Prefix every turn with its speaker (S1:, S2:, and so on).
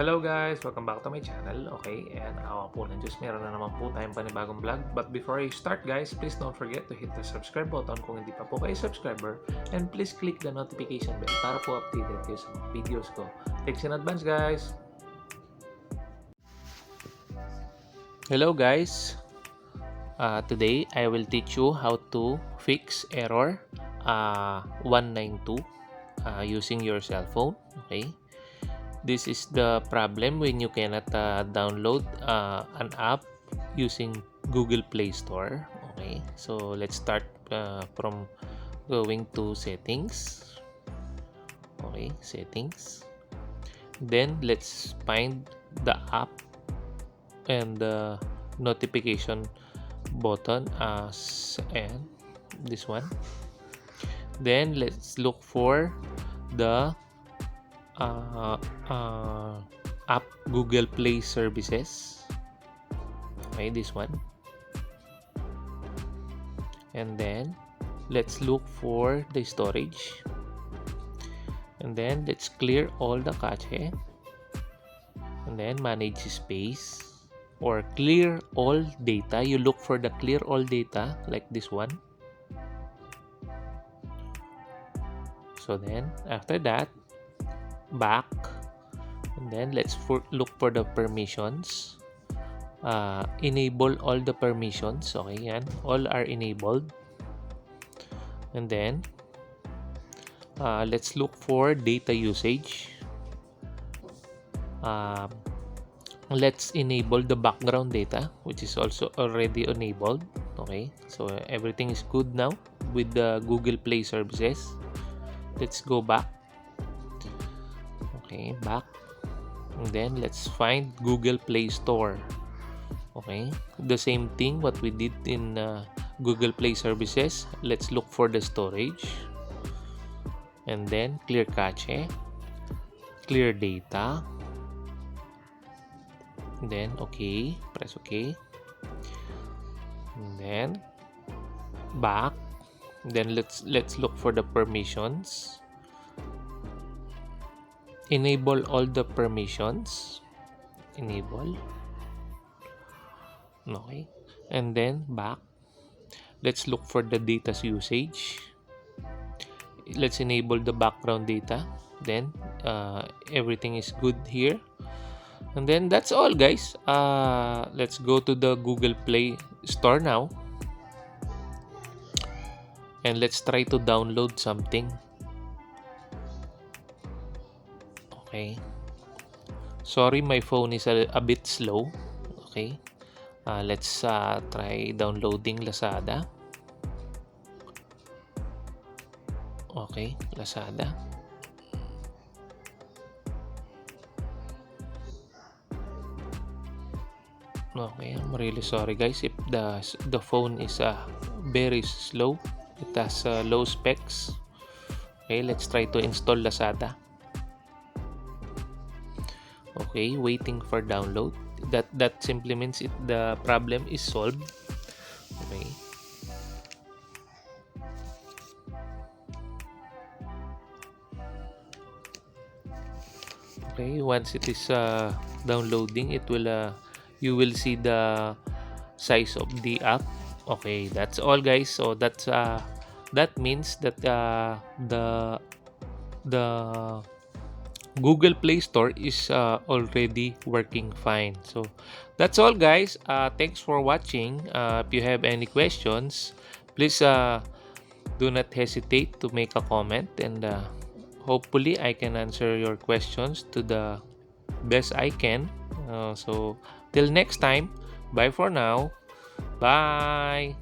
S1: Hello guys! Welcome back to my channel. Okay, and awa po ng Diyos, meron na naman po tayong panibagong vlog. But before I start guys, please don't forget to hit the subscribe button kung hindi pa po kayo subscriber. And please click the notification bell para po updated kayo sa mga videos ko. Thanks in advance guys! Hello guys! Today, I will teach you how to fix error 192 using your cell phone. Okay. This is the problem when you cannot download an app using Google Play Store. Okay, so let's start from going to settings. Okay, settings. Then let's find the app and the notification button as and this one. Then let's look for the app Google Play services. Okay, this one. And then let's look for the storage. And then let's clear all the cache. And then manage space or clear all data. You look for the clear all data like this one. So then after that, back, and then let's look for the permissions. Enable all the permissions. Okay, yan, all are enabled. And then let's look for data usage. Let's enable the background data, which is also already enabled. Okay, so everything is good now with the Google Play services. Let's go back. Okay, back, and then let's find Google Play Store. Okay, the same thing what we did in Google Play services. Let's look for the storage, and then clear cache, clear data, and then okay, press OK, and then back. Then let's look for the permissions. Enable all the permissions. Enable. Okay. And then back. Let's look for the data usage. Let's enable the background data. Then everything is good here. And then that's all guys. Let's go to the Google Play Store now. And let's try to download something. Okay, sorry, my phone is a bit slow. Okay, let's try downloading Lazada. Okay, Lazada. Okay, I'm really sorry guys if the phone is very slow. It has low specs. Okay, let's try to install Lazada. Okay, waiting for download. That simply means the problem is solved. Okay. Okay, once it is downloading, it will you will see the size of the app. Okay, that's all guys. So that's that means that the Google Play Store is already working fine. So that's all guys. Thanks for watching. If you have any questions, please do not hesitate to make a comment, and hopefully I can answer your questions to the best I can. So till next time, bye for now. Bye.